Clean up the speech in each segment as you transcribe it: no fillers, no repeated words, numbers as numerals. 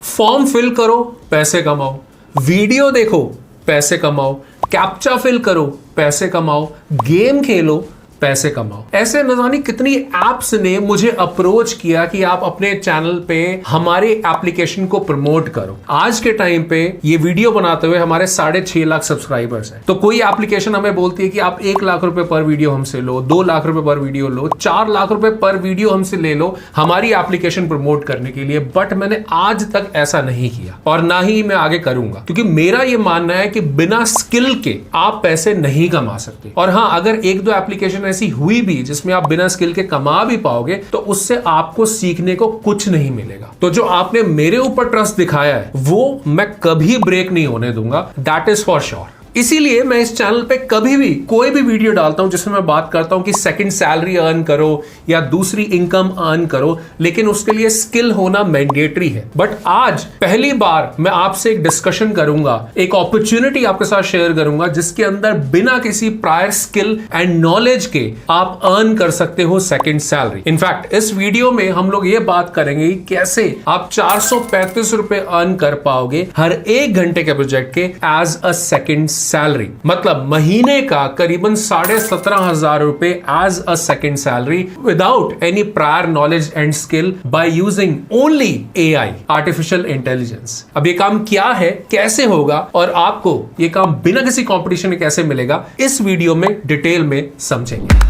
Form fill करो, पैसे कमाओ, वीडियो देखो, पैसे कमाओ, कैप्चा फिल करो, पैसे कमाओ, गेम खेलो, पैसे कमाओ। ऐसे न जाने कितनी एप्स ने मुझे अप्रोच किया कि आप अपने चैनल पे हमारे एप्लीकेशन को प्रमोट करो। आज के टाइम पे ये वीडियो बनाते हुए हमारे 6.5 लाख सब्सक्राइबर्स हैं। तो कोई एप्लीकेशन हमें बोलती है कि आप 1 लाख रुपए पर वीडियो हमसे लो, 2 लाख रुपए पर वीडियो लो, 4 लाख रुपए पर वीडियो हमसे ले लो हमारी एप्लीकेशन प्रमोट करने के लिए। बट मैंने आज तक ऐसा नहीं किया और ना ही मैं आगे करूंगा, क्योंकि मेरा ये मानना है कि बिना स्किल के आप पैसे नहीं कमा सकते। और हाँ, अगर 1-2 एप्लीकेशन ऐसी हुई भी जिसमें आप बिना स्किल के कमा भी पाओगे तो उससे आपको सीखने को कुछ नहीं मिलेगा। तो जो आपने मेरे ऊपर ट्रस्ट दिखाया है वो मैं कभी ब्रेक नहीं होने दूंगा, दैट इज फॉर श्योर। इसीलिए मैं इस चैनल पे कभी भी कोई भी वीडियो डालता हूं जिसमें मैं बात करता हूं कि सेकंड सैलरी अर्न करो या दूसरी इनकम अर्न करो, लेकिन उसके लिए स्किल होना मैंडेटरी है। बट आज पहली बार मैं आपसे एक डिस्कशन करूंगा, एक अपॉर्चुनिटी आपके साथ शेयर करूंगा जिसके अंदर बिना किसी प्रायर स्किल एंड नॉलेज के आप अर्न कर सकते हो सेकंड सैलरी। इनफैक्ट इस वीडियो में हम लोग ये बात करेंगे कि कैसे आप 435 रुपए अर्न कर पाओगे हर 1 घंटे के प्रोजेक्ट के एज अ सेकंड सैलरी। मतलब महीने का करीबन 17,500 रुपए as a second salary without any prior knowledge and skill by using only AI, artificial intelligence. अब ये काम क्या है, कैसे होगा और आपको ये काम बिना किसी कंपटीशन के कैसे मिलेगा, इस वीडियो में डिटेल में समझेंगे।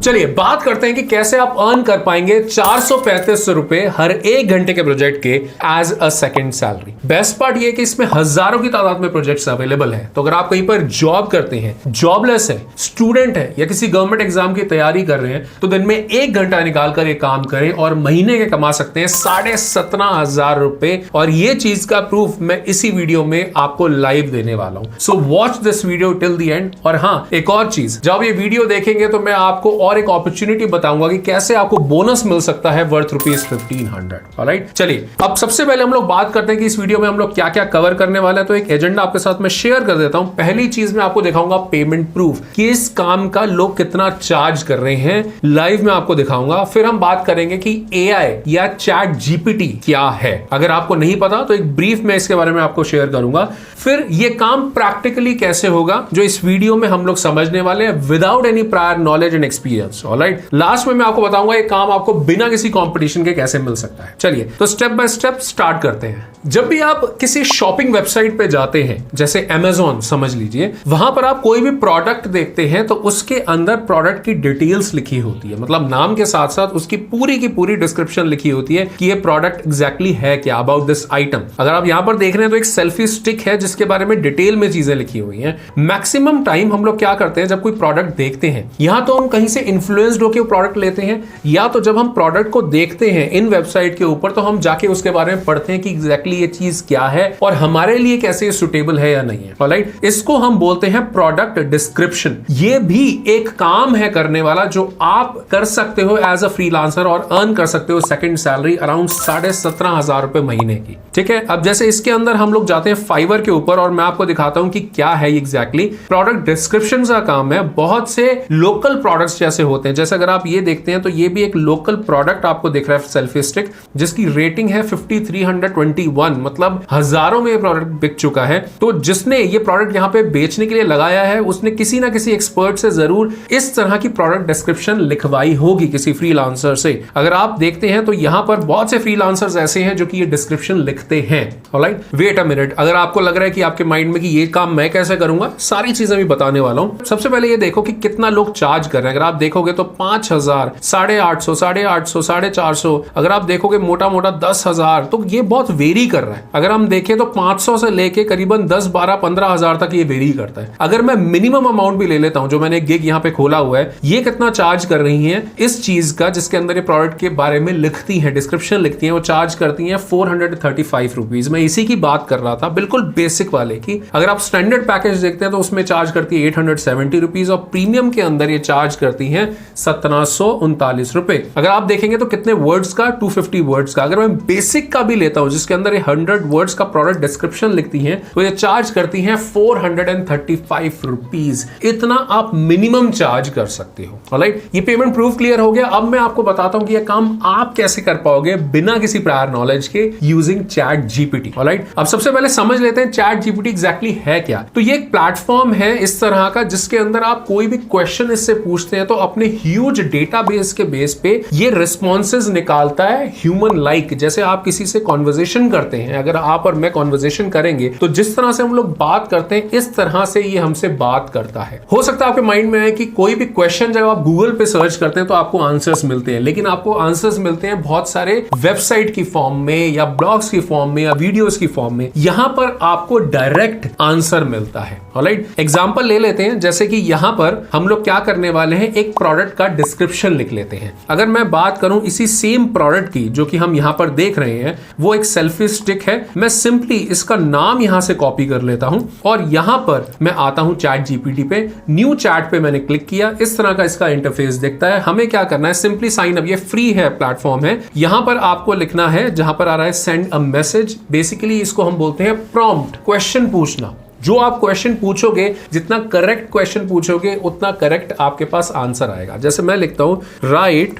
चलिए बात करते हैं कि कैसे आप अर्न कर पाएंगे 435 रुपए हर 1 घंटे के प्रोजेक्ट के as a second salary. Best part ये कि इसमें हजारों की तादाद में प्रोजेक्ट्स अवेलेबल हैं। तो अगर आप कहीं पर जॉब करते हैं, जॉबलेस है, स्टूडेंट है या किसी गवर्नमेंट एग्जाम की तैयारी कर रहे हैं, तो दिन में 1 घंटा निकाल कर ये काम करें और महीने के कमा सकते हैं 17,500 रुपए। और ये चीज का प्रूफ मैं इसी वीडियो में आपको लाइव देने वाला हूं। So watch this video till the end. और हाँ, एक और चीज, जब ये वीडियो देखेंगे तो मैं आपको और एक अपॉर्चुनिटी बताऊंगा कि कैसे आपको बोनस मिल सकता है वर्थ ₹1500। ऑलराइट, चलिए अब सबसे पहले हम लोग बात करते हैं कि इस वीडियो में हम लोग क्या क्या कवर करने वाले हैं। तो एक एजेंडा आपके साथ मैं शेयर कर देता हूं। पहली चीज मैं आपको दिखाऊंगा पेमेंट प्रूफ कि इस काम का लोग कितना चार्ज कर रहे हैं, लाइव में आपको दिखाऊंगा। फिर हम बात करेंगे कि एआई या चैट जीपीटी क्या है। अगर आपको नहीं पता तो एक ब्रीफ में इसके बारे में आपको शेयर करूंगा। फिर ये काम प्रैक्टिकली कैसे होगा जो इस वीडियो में हम लोग समझने वाले हैं without any prior knowledge and experience. Alright, last में मैं आपको बताऊंगा ये काम आपको बिना किसी कंपटीशन के कैसे मिल सकता है। चलिए तो स्टेप बाय स्टेप स्टार्ट करते हैं। जब भी आप किसी शॉपिंग वेबसाइट पे जाते हैं, जैसे Amazon समझ लीजिए, वहां पर आप कोई भी प्रोडक्ट देखते हैं तो उसके अंदर प्रोडक्ट की डिटेल्स लिखी होती है। मतलब नाम के साथ साथ उसकी पूरी की पूरी डिस्क्रिप्शन लिखी होती है कि ये प्रोडक्ट एग्जैक्टली है क्या, अबाउट दिस आइटम। अगर आप यहां पर देख रहे हैं तो एक सेल्फी स्टिक है जिसके बारे में डिटेल में चीजें लिखी हुई हैं। मैक्सिमम टाइम हम लोग क्या करते हैं, जब कोई प्रोडक्ट देखते हैं, यहां तो हम कहीं से इन्फ्लुएंस्ड होकर प्रोडक्ट लेते हैं, या तो जब हम प्रोडक्ट को देखते हैं इन वेबसाइट के ऊपर तो हम जाके उसके बारे में पढ़ते हैं कि एग्जैक्टली ये चीज क्या है और हमारे लिए कैसे सुटेबल है या नहीं है। ऑलराइट, इसको हम बोलते हैं प्रोडक्ट डिस्क्रिप्शन। ये भी एक काम है करने वाला जो आप कर सकते हो एज अ फ्रीलांसर और अर्न कर सकते हो सेकंड सैलरी अराउंड 17,500 रुपए महीने की। ठीक है, अब जैसे इसके अंदर हम लोग जाते हैं फाइवर के ऊपर और मैं आपको दिखाता हूं कि क्या है एग्जैक्टली। प्रोडक्ट डिस्क्रिप्शन का काम है। बहुत से लोकल प्रोडक्ट्स जैसे होते हैं, जैसे अगर आप ये देखते हैं तो ये भी एक लोकल प्रोडक्ट आपको दिख रहा है सेल्फी स्टिक, जिसकी रेटिंग है 5321। मतलब हजारों में ये प्रोडक्ट बिक चुका है। तो जिसने ये प्रोडक्ट यहाँ पे बेचने के लिए लगाया है उसने किसी ना किसी एक्सपर्ट से जरूर इस तरह की प्रोडक्ट डिस्क्रिप्शन लिखवाई होगी किसी फ्रीलांसर से। अगर आप देखते हैं तो यहाँ पर बहुत से फ्रीलांसर्स ऐसे हैं जो कि ये डिस्क्रिप्शन लिखते हैं। ऑलराइट, वेट अ मिनट, अगर आपको लग रहा है कि आपके माइंड में कि ये काम मैं कैसे करूंगा, सारी चीजें भी बताने वाला हूं। सबसे पहले ये देखो कि कितना लोग चार्ज कर रहे हैं। अगर आप देखोगे तो 5,000, 850, 850, 450, अगर आप देखोगे मोटा मोटा 10,000, तो ये बहुत वेरी कर रहा है। अगर हम देखें तो 500 से लेके करीबन 10, 12, 15,000 तक ये वेरी करता है। अगर मैं मिनिमम अमाउंट भी ले लेता हूं, जो मैंने गिग यहाँ पे खोला हुआ है, ये कितना चार्ज कर रही है इस चीज का जिसके अंदर ये प्रोडक्ट के बारे में लिखती है, डिस्क्रिप्शन लिखती है, वो चार्ज करती है 435 रुपीज। मैं इसी की बात कर रहा था, बिल्कुल बेसिक वाले की। अगर आप स्टैंडर्ड पैकेज देखते हैं तो उसमें चार्ज करती है 870 रुपीज और प्रीमियम के अंदर ये चार्ज करती है हैं 1739 रुपए। अगर आप देखेंगे तो कितने वर्ड्स का, 250 वर्ड्स का। अगर मैं बेसिक का भी लेता हूं जिसके अंदर 100 वर्ड्स का प्रोडक्ट डिस्क्रिप्शन लिखती हैं, तो ये चार्ज करती हैं 435 रुपीज। इतना आप मिनिमम चार्ज कर सकते हो। ऑलराइट, ये पेमेंट प्रूफ क्लियर हो गया। अब मैं आपको बताता हूं कि ये काम आप कैसे कर पाओगे बिना किसी प्रायर नॉलेज के यूजिंग चैट जीपीटी। ऑलराइट, अब सबसे पहले समझ लेते हैं चैट जीपीटी एग्जैक्टली है क्या। तो ये एक प्लेटफॉर्म है इस तरह का जिसके अंदर आप कोई भी क्वेश्चन इससे पूछते हैं तो अपने ह्यूज डेटाबेस के बेस पे ये रिस्पॉन्सेज निकालता है ह्यूमन लाइक। जैसे आप किसी से कॉन्वर्जेशन करते हैं, अगर आप और मैं कॉन्वर्जेशन करेंगे तो जिस तरह से हम लोग बात करते हैं इस तरह से ये हमसे बात करता है। हो सकता है आपके माइंड में है कि कोई भी क्वेश्चन जब आप गूगल पे सर्च करते हैं तो आपको आंसर्स मिलते हैं, लेकिन आपको आंसर्स मिलते हैं बहुत सारे वेबसाइट की फॉर्म में या ब्लॉग्स की फॉर्म में या वीडियोस की फॉर्म में। यहां पर आपको डायरेक्ट आंसर मिलता है। ऑलराइट, एग्जांपल ले लेते हैं। जैसे कि यहां पर हम लोग क्या करने वाले हैं, एक प्रोडक्ट का डिस्क्रिप्शन लिख लेते हैं। अगर मैं बात करूं इसी सेम प्रोडक्ट की जो कि हम यहां पर देख रहे हैं, वो एक सेल्फी स्टिक है। मैं सिंपली इसका नाम यहां से कॉपी कर लेता हूं और यहां पर मैं आता हूं चैट जीपीटी पे, न्यू चैट पे मैंने क्लिक किया। इस तरह का इसका इंटरफेस दिखता है। हमें क्या करना है, सिंपली साइन अप। ये फ्री है, प्लेटफॉर्म है। यहां पर आपको लिखना है, जहां पर आ रहा है सेंड अ मैसेज, बेसिकली इसको हम बोलते हैं प्रॉम्प्ट, क्वेश्चन पूछना। जो आप क्वेश्चन पूछोगे, जितना करेक्ट क्वेश्चन पूछोगे उतना करेक्ट आपके पास आंसर आएगा। जैसे मैं लिखता हूं right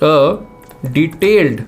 a detailed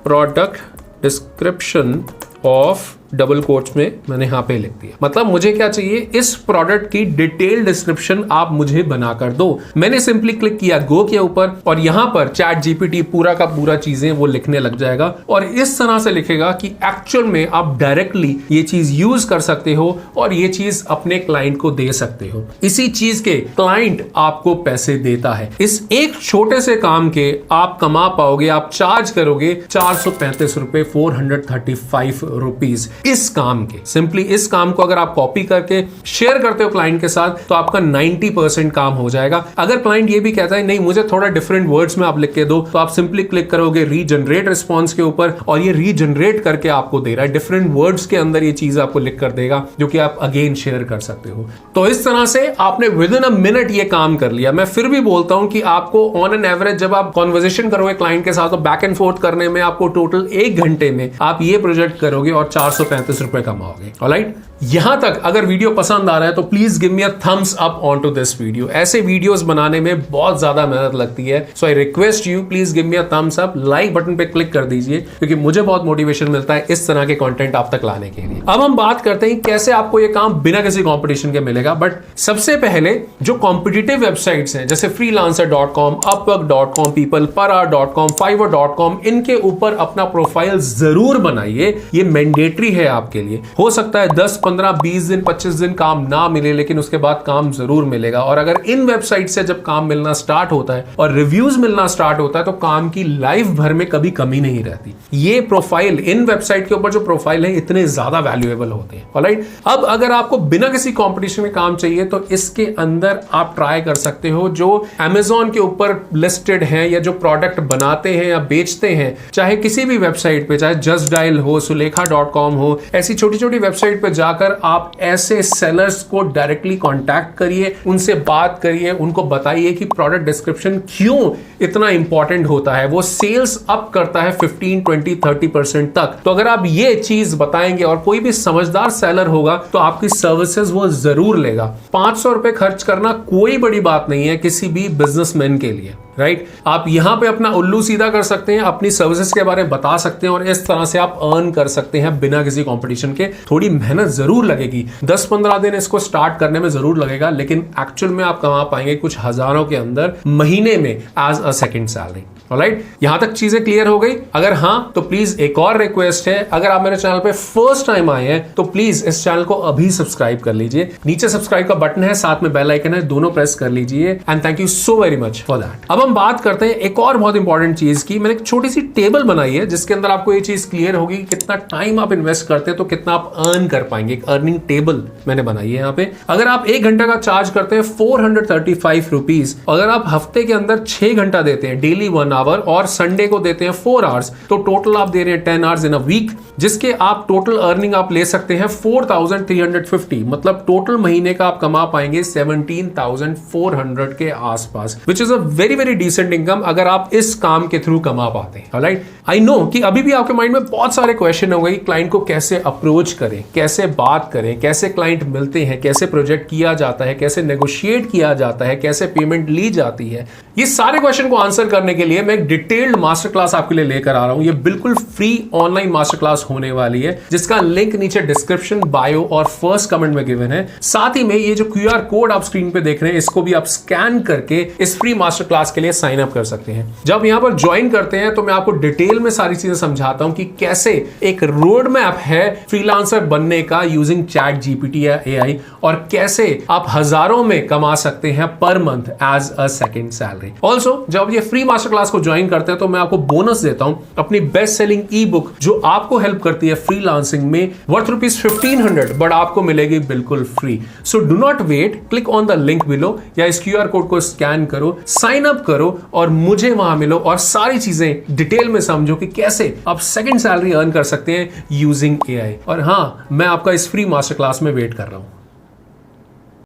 product description of, double quotes में मैंने यहां पे लिख दिया। मतलब मुझे क्या चाहिए, इस प्रोडक्ट की डिटेल डिस्क्रिप्शन आप मुझे बनाकर दो। मैंने सिंपली क्लिक किया गो के ऊपर और यहां पर चैट जीपीटी पूरा का पूरा चीजें वो लिखने लग जाएगा और इस तरह से लिखेगा कि एक्चुअल में आप डायरेक्टली ये चीज यूज कर सकते हो और ये चीज अपने क्लाइंट को दे सकते हो। इसी चीज के क्लाइंट आपको पैसे देता है। इस एक छोटे से काम के आप कमा पाओगे, आप चार्ज करोगे 435 रुपए, 435 रुपीज इस काम के। सिंपली इस काम को अगर आप कॉपी करके शेयर करते हो क्लाइंट के साथ तो आपका 90% काम हो जाएगा। अगर क्लाइंट ये भी कहता है नहीं मुझे थोड़ा डिफरेंट वर्ड्स में आप लिख के दो, तो आप सिंपली क्लिक करोगे रीजनरेट रिस्पॉन्स के ऊपर और ये रीजनरेट करके आपको दे रहा है। डिफरेंट वर्ड्स के अंदर ये चीज आपको लिख कर देगा जो कि आप अगेन शेयर कर सकते हो। तो इस तरह से आपने विद इन अ मिनट ये काम कर लिया। मैं फिर भी बोलता हूं कि आपको ऑन एन एवरेज जब आप कॉन्वर्सेशन करोगे क्लाइंट के साथ तो बैक एंड फोर्थ करने में आपको टोटल 1 घंटे में आप ये प्रोजेक्ट करोगे और 435 रुपए कमाओगे। ऑलराइट, यहां तक अगर वीडियो पसंद आ रहा है तो please give me a thumbs up on to this video. ऐसे वीडियोस बनाने में बहुत ज्यादा मेहनत लगती है, so I request you please give me a thumbs up. Like button पे क्लिक कर दीजिए क्योंकि मुझे बहुत मोटिवेशन मिलता है इस तरह के कंटेंट आप तक लाने के लिए। अब हम बात करते हैं कैसे आपको ये काम बिना किसी कंपटीशन के मिलेगा। बट सबसे पहले जो कॉम्पिटिटिव वेबसाइट्स हैं जैसे freelancer.com, upwork.com, peoplepara.com, fiverr.com, इनके ऊपर अपना प्रोफाइल जरूर बनाइए। ये मैंडेटरी है आपके लिए। हो सकता है 10, 15, 20 दिन, 25 दिन काम ना मिले, लेकिन उसके बाद काम जरूर मिलेगा। और अगर इन वेबसाइट से जब काम मिलना स्टार्ट होता है और रिव्यूज मिलना स्टार्ट होता है तो काम की लाइफ भर में कभी कमी नहीं रहती। ये प्रोफाइल, इन वेबसाइट के ऊपर जो प्रोफाइल है इतने ज्यादा वैल्यूएबल होते हैं। ऑलराइट, अब अगर आपको बिना किसी कंपटीशन में काम चाहिए तो इसके अंदर आप ट्राई कर सकते हो जो Amazon के ऊपर लिस्टेड हैं या जो प्रोडक्ट बनाते हैं या बेचते हैं, चाहे किसी भी वेबसाइट पे, चाहे जस्ट डायल हो, सुलेखा.com हो, ऐसी छोटी छोटी वेबसाइट पे जाकर आप ऐसे सेलर्स को डायरेक्टली कांटेक्ट करिए, उनसे बात करिए, उनको बताइए कि प्रोडक्ट डिस्क्रिप्शन क्यों इतना इंपॉर्टेंट होता है। वो सेल्स अप करता है 15, 20, 30% तक। तो अगर आप ये चीज बताएंगे और कोई भी समझदार सेलर होगा तो आपकी सर्विसेज वो जरूर लेगा। 500 रुपए खर्च करना कोई बड़ी बात नहीं है किसी भी बिजनेसमैन के लिए। राइट, आप यहां पे अपना उल्लू सीधा कर सकते हैं, अपनी सर्विसेज के बारे में बता सकते हैं और इस तरह से आप अर्न कर सकते हैं बिना किसी कंपटीशन के। थोड़ी मेहनत जरूर लगेगी, 10-15 दिन इसको स्टार्ट करने में जरूर लगेगा, लेकिन एक्चुअल में आप कमा पाएंगे कुछ हजारों के अंदर महीने में as a second salary. Alright, यहां तक चीजें क्लियर हो गई? अगर हां तो प्लीज एक और रिक्वेस्ट है, अगर आप मेरे चैनल पे फर्स्ट टाइम आए हैं तो प्लीज इस चैनल को अभी सब्सक्राइब कर लीजिए। नीचे सब्सक्राइब का बटन है, साथ में बेल आइकन है, दोनों प्रेस कर लीजिए। And thank you so very much for that. अब हम बात करते हैं एक और बहुत इंपॉर्टेंट चीज की। मैंने एक छोटी सी टेबल बनाई है जिसके अंदर आपको ये चीज क्लियर होगी कि कितना टाइम आप इन्वेस्ट करते हैं तो कितना आप अर्न कर पाएंगे। एक अर्निंग टेबल मैंने बनाई है यहाँ पे। अगर आप 1 घंटे का चार्ज करते हैं 435 रुपीज, अगर आप हफ्ते के अंदर 6 घंटा देते हैं, डेली 1 आवर, और संडे को देते हैं 4 आवर्स, तो टोटल आप दे रहे हैं 10 आवर्स इन अ वीक, जिसके आप टोटल अर्निंग आप ले सकते हैं 4350। मतलब टोटल महीने का आप कमा पाएंगे 17,400 के आसपास, which is a very very decent income अगर आप इस काम के थ्रू कमा पाते हैं। ऑलराइट, आई नो कि अभी भी आपके माइंड में बहुत सारे क्वेश्चन होंगे कि क्लाइंट को कैसे अप्रोच करें, कैसे बात करें, कैसे क्लाइंट मिलते हैं, कैसे प्रोजेक्ट किया जाता है, कैसे नेगोशिएट किया जाता है, कैसे पेमेंट ली जाती है। ये सारे क्वेश्चन को आंसर करने के लिए मैं एक डिटेल्ड मास्टर क्लास आपके लिए लेकर आ रहा हूं। ये बिल्कुल फ्री ऑनलाइन मास्टर क्लास होने वाली है, जिसका लिंक नीचे डिस्क्रिप्शन, बायो और फर्स्ट कमेंट में गिवन है। साथ ही में ये जो QR कोड आप स्क्रीन पे देख रहे हैं, इसको भी आप स्कैन करके इस फ्री मास्टर क्लास के लिए साइन अप कर सकते हैं। जब यहां पर ज्वाइन करते हैं तो मैं आपको डिटेल में सारी चीजें समझाता हूं कि कैसे एक रोड मैप है फ्रीलांसर बनने का यूजिंग ChatGPT या AI, और कैसे आप हजारों में कमा सकते हैं per month as a second salary. Also जब ये फ्री मास्टर क्लास को ज्वाइन करते हैं तो मैं आपको बोनस देता हूं, अपनी बेस्ट सेलिंग ई बुक जो आपको हेल्प करती है फ्रीलांसिंग में, वर्थ ₹1500, बट आपको मिलेगी बिल्कुल फ्री। So do not wait, click on the link below या इस QR कोड को स्कैन करो, साइन अप करो और मुझे वहां मिलो और सारी चीजें डिटेल में समझो कि कैसे आप सेकंड सैलरी अर्न कर सकते हैं यूजिंग AI। और हाँ, मैं आपका इस फ्री मास्टर क्लास में वेट कर रहा हूं।